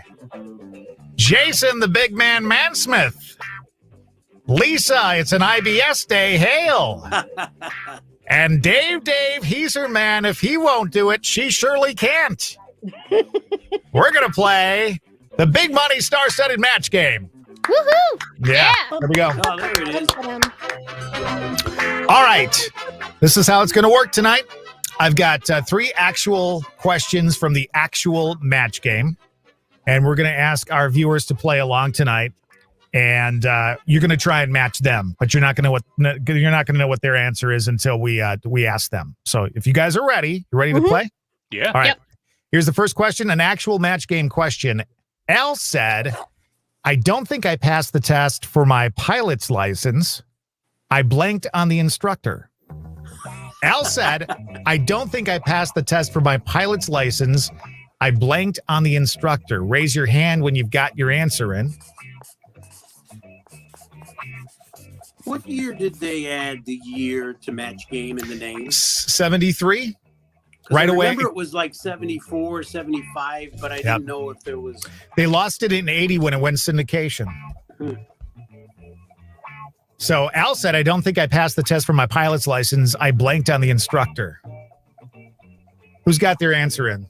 Jason, the big man Mansmith. Lisa, it's an IBS day. Hail. And Dave, he's her man. If he won't do it, she surely can't. We're going to play the big money star-studded match game. Woohoo! Yeah. Here we go. Oh, there it is. All right. This is how it's going to work tonight. I've got 3 actual questions from the actual match game, and we're going to ask our viewers to play along tonight. And you're going to try and match them, but you're not going to know what their answer is until we ask them. So if you guys are ready, you ready to play? Yeah. All right. Yep. Here's the first question, an actual match game question. Al said, "I don't think I passed the test for my pilot's license. I blanked on the instructor." Al said, "I don't think I passed the test for my pilot's license. I blanked on the instructor." Raise your hand when you've got your answer in. What year did they add the year to match game in the name? 73? 'Cause Right I away. remember it was like 74, 75, but I didn't know if there was. They lost it in 80 when it went syndication. So Al said, "I don't think I passed the test for my pilot's license. I blanked on the instructor." Who's got their answer in?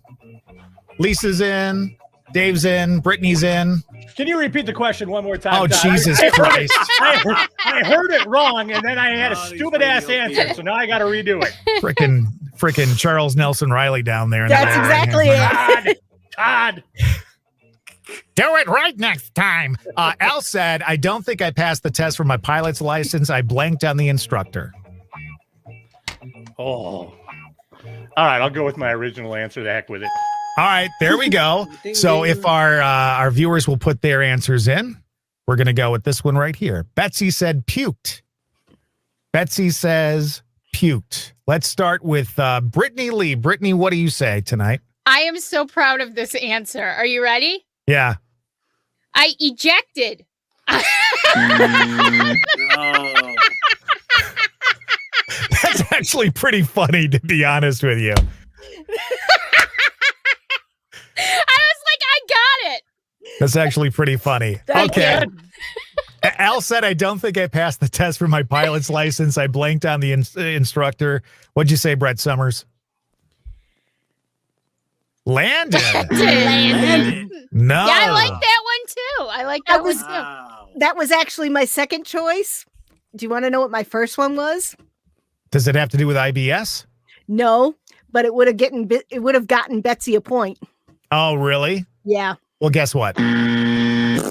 Lisa's in. Dave's in. Brittany's in. Can you repeat the question one more time? Oh, Todd? Jesus I heard Christ. it- I heard it wrong, and then I had a Oh, he's stupid ass pretty okay. answer, so now I got to redo it. Frickin' Charles Nelson Riley down there. in the That's back. exactly it. Todd. Do it right next time. Al said, "I don't think I passed the test for my pilot's license. I blanked on the instructor." Oh. All right, I'll go with my original answer. The heck with it. All right, there we go. Ding, So ding. if our viewers will put their answers in, we're going to go with this one right here. Betsy said puked. Betsy says puked. Let's start with Brittany Lee. Brittany, what do you say tonight? I am so proud of this answer. Are you ready? Yeah. I ejected. Oh. That's actually pretty funny, to be honest with you. I was like, I got it. That's actually pretty funny. Thank Okay. Al said, "I don't think I passed the test for my pilot's license. I blanked on the instructor." What'd you say, Brett Summers? Landon. Landon. No. Yeah, I like that one too. I like that one too. Wow. That was actually my second choice. Do you want to know what my first one was? Does it have to do with IBS? No, but it would have gotten Betsy a point. Oh, really? Yeah. Well, guess what?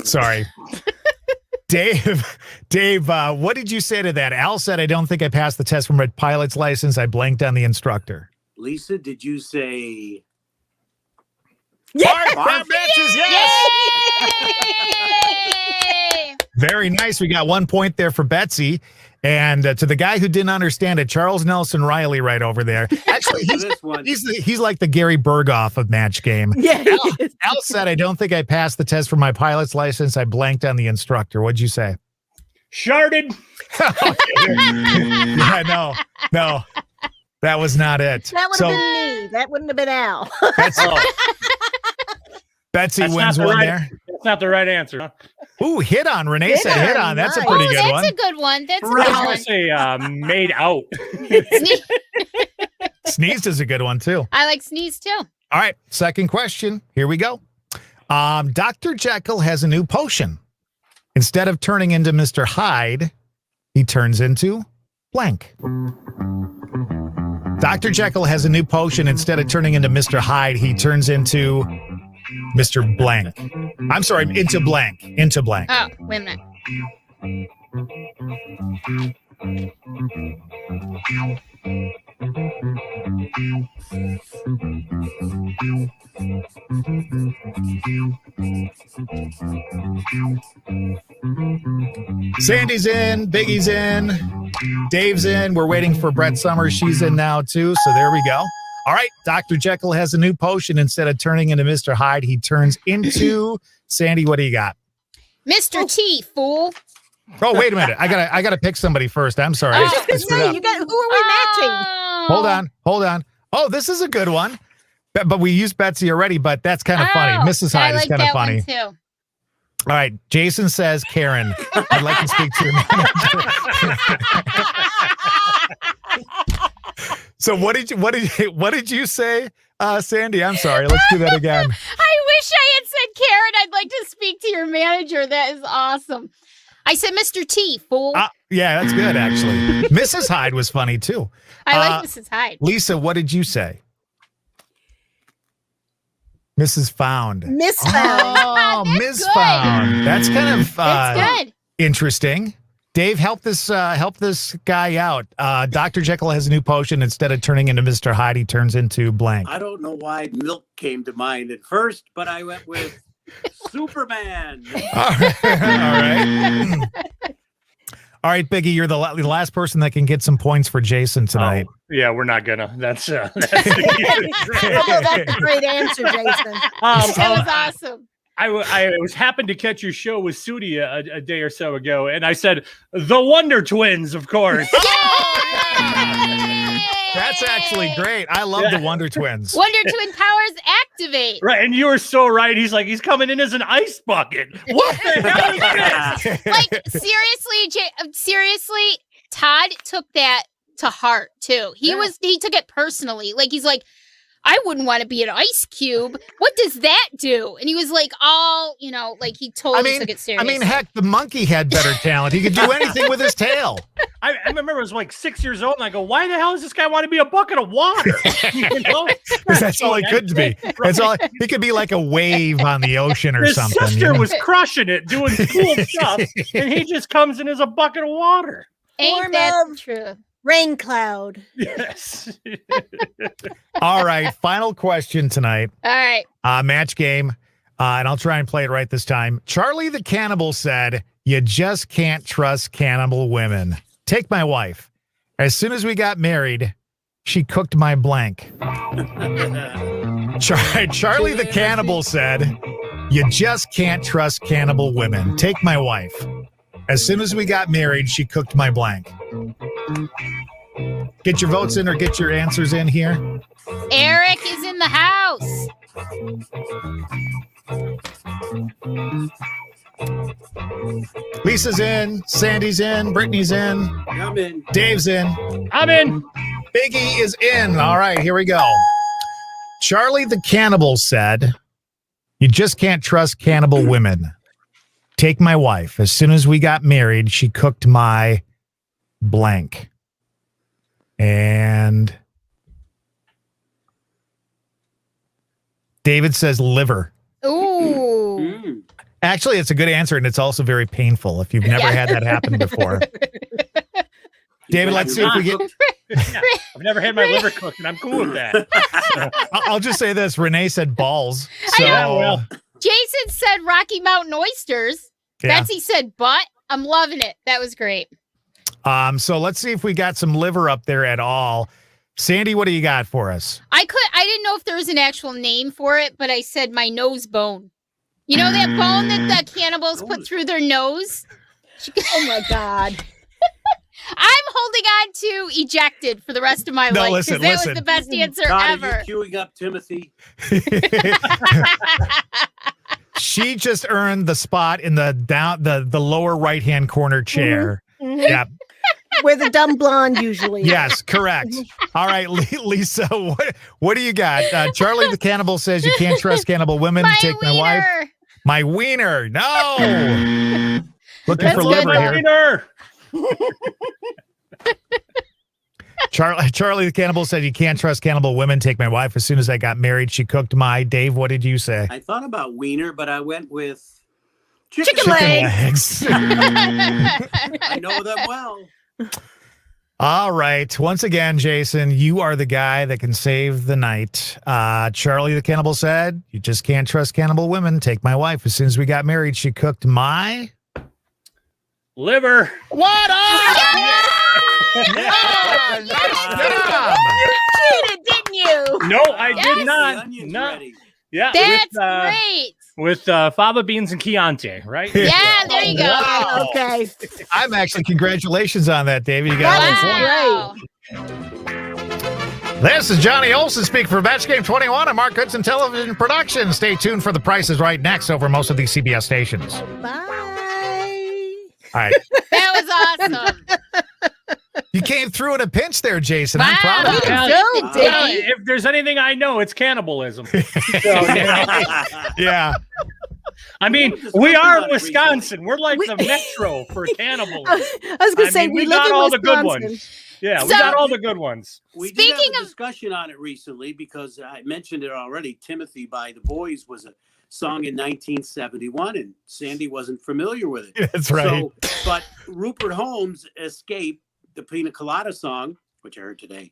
Sorry. Dave, what did you say to that? Al said, "I don't think I passed the test for my pilot's license. I blanked on the instructor." Lisa, did you say? Barf matches, yes! Yay! Very nice. We got 1 point there for Betsy. And to the guy who didn't understand it, Charles Nelson Riley right over there. Actually, For this one, he's like the Gary Berghoff of match game. Yeah. Al said, "I don't think I passed the test for my pilot's license. I blanked on the instructor." What'd you say? Sharded. Yeah, no. That was not it. That would have been me. That wouldn't have been Al. Betsy That's wins not the one right- there. That's not the right answer. Huh? Ooh, hit on. Renee said hit on. That's a nice. pretty Oh, good that's one. a good one. That's a I good was one. going to say made out. Sneezed is a good one, too. I like sneeze too. All right, second question. Here we go. Dr. Jekyll has a new potion. Instead of turning into Mr. Hyde, he turns into blank. Dr. Jekyll has a new potion. Instead of turning into Mr. Hyde, he turns into Mr. Blank. I'm sorry, into blank. Into blank. Oh, wait a minute. Sandy's in, Biggie's in, Dave's in. We're waiting for Brett Summers. She's in now too. So there we go. All right. Dr. Jekyll has a new potion. Instead of turning into Mr. Hyde, he turns into Sandy. What do you got? Mr. T, fool. Oh, wait a minute. I gotta pick somebody first. I'm sorry. I was just gonna say, who are we matching? Hold on. Oh, this is a good one. But we used Betsy already, but that's kind of funny. Mrs. Hyde is kind of funny. One too. All right. Jason says, Karen, I'd like to speak to your manager. So what did you say, Sandy? I'm sorry. Let's do that again. I wish I had said, Karen, I'd like to speak to your manager. That is awesome. I said, Mr. T, fool. Yeah, that's good, actually. Mrs. Hyde was funny, too. I like Mrs. Hyde. Lisa, what did you say? Mrs. Found. Miss Found. Oh, Miss Found. That's kind of that's good. Interesting. Dave, help this guy out. Dr. Jekyll has a new potion. Instead of turning into Mr. Hyde, he turns into blank. I don't know why milk came to mind at first, but I went with Superman. All right. All right, Biggie, you're the last person that can get some points for Jason tonight. Oh, yeah, we're not gonna. That's Oh, that's a great answer, Jason. That was awesome. I was happened to catch your show with Sudi a day or so ago, and I said the Wonder Twins, of course. That's actually great. I love the Wonder Twins. Wonder Twin powers activate. Right, and you were so right. He's coming in as an ice bucket. What the hell is this? Like, seriously, Todd took that to heart too. He took it personally. Like, he's like, I wouldn't want to be an ice cube. What does that do? And he was like, like he totally took it seriously. I mean, heck, the monkey had better talent. He could do anything with his tail. I remember I was like 6 years old, and I go, why the hell does this guy want to be a bucket of water? You know? Because that's all he could be. That's all. He could be like a wave on the ocean or something. His sister was crushing it, doing cool stuff, and he just comes in as a bucket of water. Ain't that true? Rain cloud. Yes. All right. Final question tonight. All right. Match game. And I'll try and play it right this time. Charlie the Cannibal said, you just can't trust cannibal women. Take my wife. As soon as we got married, she cooked my blank. Charlie the Cannibal said, you just can't trust cannibal women. Take my wife. As soon as we got married, she cooked my blank. Get your votes in or get your answers in here. Eric is in the house. Lisa's in. Sandy's in. Brittany's in. I'm in. Dave's in. I'm in. Biggie is in. All right, here we go. Charlie the Cannibal said, you just can't trust cannibal women. Take my wife. As soon as we got married, she cooked my blank. And David says liver. Ooh. Actually, it's a good answer, and it's also very painful if you've never had that happen before. David, let's see if we get... Yeah, I've never had my liver cooked, and I'm cool with that. I'll just say this. Renee said balls. So, Jason said Rocky Mountain oysters. Yeah. Betsy said butt. I'm loving it. That was great. So let's see if we got some liver up there at all. Sandy, what do you got for us? I didn't know if there was an actual name for it, but I said my nose bone. You know that bone that the cannibals put through their nose? Oh my God. I'm holding on to ejected for the rest of my life. Listen. That was the best answer Todd, ever. are you queuing up Timothy? She just earned the spot in the lower right-hand corner chair. Mm-hmm. Yeah. Where the dumb blonde usually is. Yes, correct. All right, Lisa, what do you got? Charlie the Cannibal says you can't trust cannibal women. My Take my wife. My wiener. No. Looking for liver here. Charlie the Cannibal said, you can't trust cannibal women. Take my wife. As soon as I got married, she cooked my. Dave, what did you say? I thought about wiener, but I went with Chicken legs. I know them well. All right. Once again, Jason, you are the guy that can save the night. Charlie the Cannibal said, you just can't trust cannibal women. Take my wife. As soon as we got married, she cooked my liver. What up? You cheated, didn't you? No, I did not. No. Yeah, that's great. With fava beans and Chianti, right? Yeah, there you go. Wow. Okay. I'm actually, congratulations on that, David. You got That's great. This is Johnny Olson speaking for Match Game 21 and Mark Goodson Television Production. Stay tuned for The Price is Right next over most of these CBS stations. Bye. All right. That was awesome. You came through in a pinch there, Jason. I'm proud of you. Well, if there's anything I know, it's cannibalism. So, yeah. I mean, we are in Wisconsin. We're like the metro for cannibalism. I was going to say, we got live all in the good Wisconsin. ones. Yeah, we got all the good ones. We did have a discussion on it recently because I mentioned it already. Timothy by the Boys was a song in 1971, and Sandy wasn't familiar with it. That's right. So, but Rupert Holmes' Escape, the Pina Colada song, which I heard today,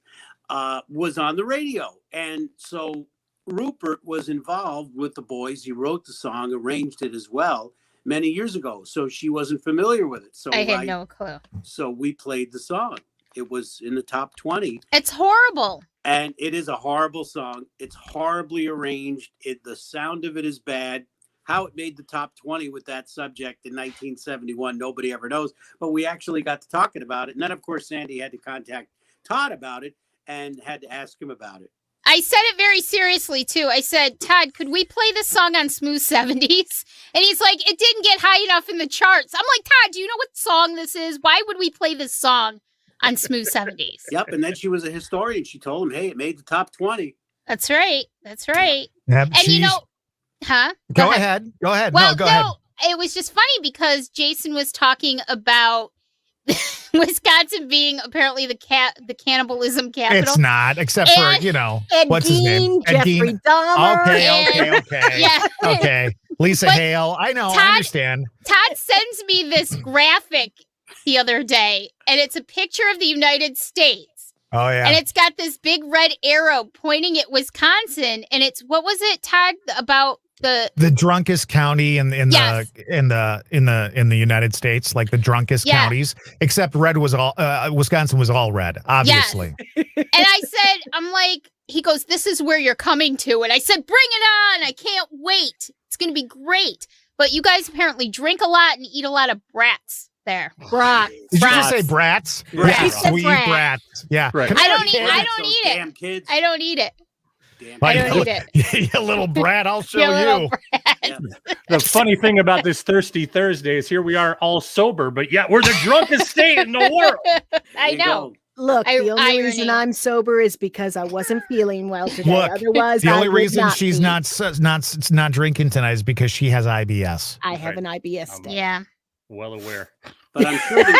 was on the radio. And so Rupert was involved with the Boys. He wrote the song, arranged it as well many years ago. So she wasn't familiar with it. So I had no clue. So we played the song. It was in the top 20. It's horrible. And it is a horrible song. It's horribly arranged. The sound of it is bad. How it made the top 20 with that subject in 1971, nobody ever knows. But we actually got to talking about it. And then, of course, Sandy had to contact Todd about it and had to ask him about it. I said it very seriously, too. I said, Todd, could we play this song on Smooth 70s? And he's like, it didn't get high enough in the charts. I'm like, Todd, do you know what song this is? Why would we play this song on Smooth 70s? Yep. And then she was a historian. She told him, hey, it made the top 20. That's right. That's right. Yep, and you know, huh? Go ahead. Go ahead. Well, no, go ahead. It was just funny because Jason was talking about Wisconsin being apparently the cannibalism capital. It's not, except for, you know, Ed what's Gein, his name? Jeffrey Dahmer. Okay. Yeah. Okay. Lisa Hale. I know. I understand. Todd sends me this graphic the other day, and it's a picture of the United States. Oh, yeah. And it's got this big red arrow pointing at Wisconsin, and it's, what was it, Todd, about the drunkest county in yes. the United States, like the drunkest counties, except Wisconsin was all red, obviously. Yes. And I said, I'm like, he goes, this is where you're coming to. And I said, bring it on. I can't wait. It's going to be great. But you guys apparently drink a lot and eat a lot of brats there. Brats. Did you just say brats? Brats. Yeah, we eat brats. Yeah. Right. I don't eat it. Damn kids. I don't eat it. I don't eat it. You little brat, I'll show you. Yeah. The funny thing about this Thirsty Thursday is here we are all sober, but yet we're the drunkest state in the world. I know. Look, the only irony. reason I'm sober is because I wasn't feeling well today. Look, otherwise, the only I would reason not she's be. not drinking tonight is because she has IBS. I have an IBS day. Yeah. Well aware. But I'm sure they're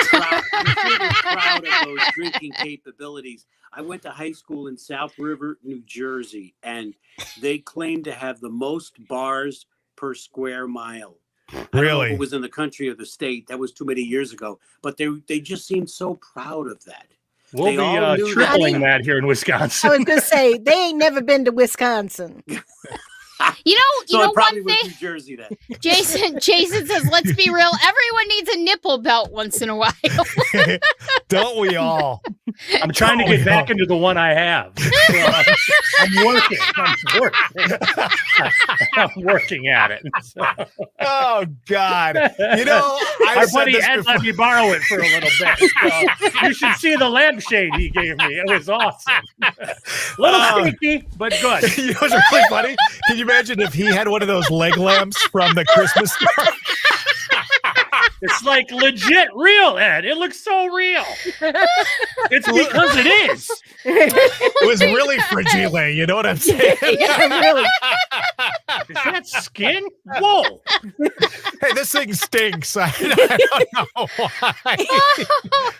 proud of those drinking capabilities. I went to high school in South River, New Jersey, and they claim to have the most bars per square mile. I don't know if it was in the country or the state. That was too many years ago. But they just seemed so proud of that. We'll be tripling that here in Wisconsin. I was going to say, they ain't never been to Wisconsin. You know probably one thing, New Jersey then. Jason says, let's be real. Everyone needs a nipple belt once in a while. Don't we all? I'm trying to get back into the one I have. So I'm working. I'm working at it. So. Oh, God. You know, our buddy Ed let me borrow it for a little bit. So you should see the lampshade he gave me. It was awesome. Little sneaky, but good. You know what's really funny? Can you imagine if he had one of those leg lamps from the Christmas store? It's like legit real, Ed. It looks so real. It's because it is. It was really fragile. You know what I'm saying? Yeah, really. Is that skin? Whoa. Hey, this thing stinks. I don't know why.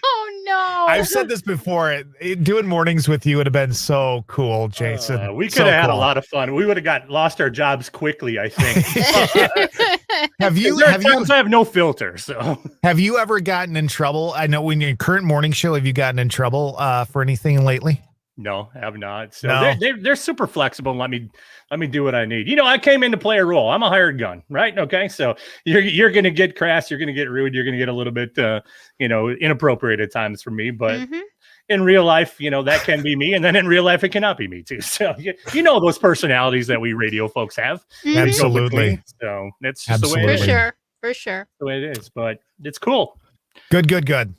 Oh no! I've said this before. Doing mornings with you would have been so cool, Jason. We could have had a lot of fun. We would have lost our jobs quickly, I think. Have you I have no filter, so have you ever gotten in trouble? I know in your current morning show, have you gotten in trouble for anything lately? no, have not. So No. they're super flexible and let me do what I need. I came in to play a role. I'm a hired gun, right? Okay. So you're gonna get crass, you're gonna get rude, you're gonna get a little bit inappropriate at times for me, but in real life, that can be me. And then in real life, it cannot be me too. So, those personalities that we radio folks have. Absolutely. So that's just the way it For is. sure. For sure. The way it is, but it's cool. Good.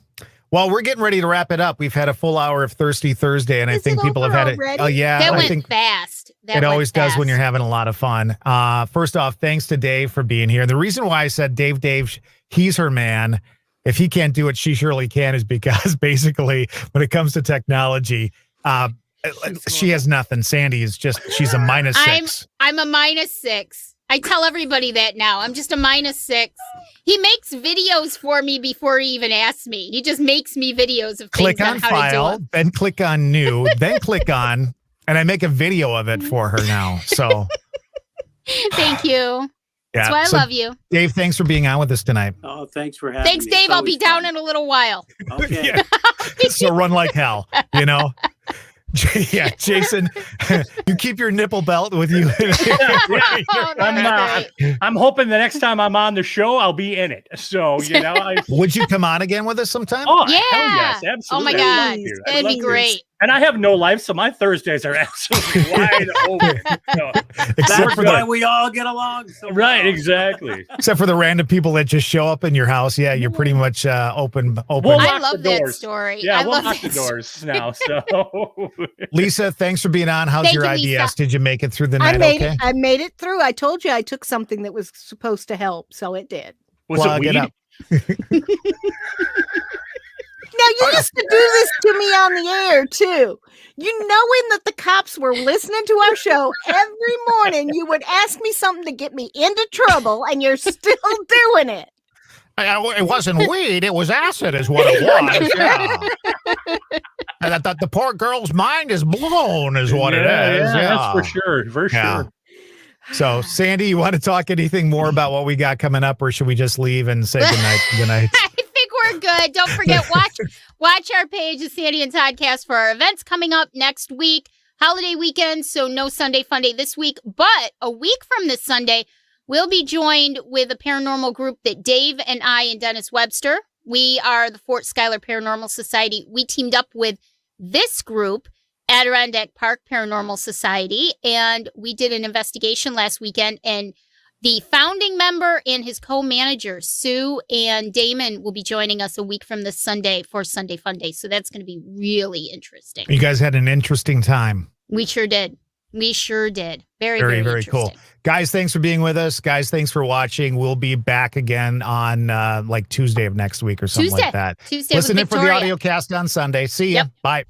Well, we're getting ready to wrap it up. We've had a full hour of Thirsty Thursday, and I Is think it people have over had it. already? Oh, yeah. That I went think fast. it always does when you're having a lot of fun. First off, thanks to Dave for being here. The reason why I said Dave, he's her man. If he can't do it, she surely can, is because basically when it comes to technology, she has nothing. Sandy is she's a -6. I'm a -6. I tell everybody that now. I'm just a -6. He makes videos for me before he even asks me. He just makes me videos of things Click on how to do file, them. then click on new, then click on, and I make a video of it for her now. So Thank you. yeah. That's why I So, love you. Dave, thanks for being on with us tonight. Oh, thanks for having Thanks, me. Dave. It's I'll be always down fun. in a little while. Okay. Yeah. So run like hell, Yeah, Jason, you keep your nipple belt with you. Oh, that's great. I'm hoping the next time I'm on the show, I'll be in it. So, Would you come on again with us sometime? oh, Yeah. hell yes, Oh absolutely. my I'd love God. to. I'd That'd love be to. great. And I have no life, so my Thursdays are absolutely wide open. So, Except That's for why the we all get along so right, well. exactly. except for the random people that just show up in your house. Yeah, you're pretty much open. We'll I lock love the that doors. story. Yeah, I we'll love lock the that story. doors now. So, Lisa, thanks for being on. How's Thank your you, IBS? Lisa. Did you make it through the I night? made Okay. it. I made it through. I told you I took something that was supposed to help, so it did. was Plug it it weed? up. Now you used to do this to me on the air too. Knowing that the cops were listening to our show every morning, you would ask me something to get me into trouble, and you're still doing it. It wasn't weed. It was acid, is what it was. Yeah. And the poor girl's mind is blown, is what it is. Yeah, that's for sure. For Yeah. sure. So, Sandy, you want to talk anything more about what we got coming up, or should we just leave and say goodnight? Goodnight. I think we're good. Don't forget, watch our page, the Sandy and Toddcast, for our events coming up next week. Holiday weekend, so no Sunday Fun Day this week. But a week from this Sunday, we'll be joined with a paranormal group that Dave and I and Dennis Webster, we are the Fort Schuyler Paranormal Society. We teamed up with this group, Adirondack Park Paranormal Society, and we did an investigation last weekend, and the founding member and his co-manager, Sue and Damon, will be joining us a week from this Sunday for Sunday Fun Day. So that's going to be really interesting. You guys had an interesting time. We sure did. We sure did. Very, Very, very, very cool. interesting. Guys, thanks for being with us. Guys, thanks for watching. We'll be back again on like Tuesday of next week or something like that. Tuesday Listen with in for the Victoria. audio cast on Sunday. See ya. Yep. Bye.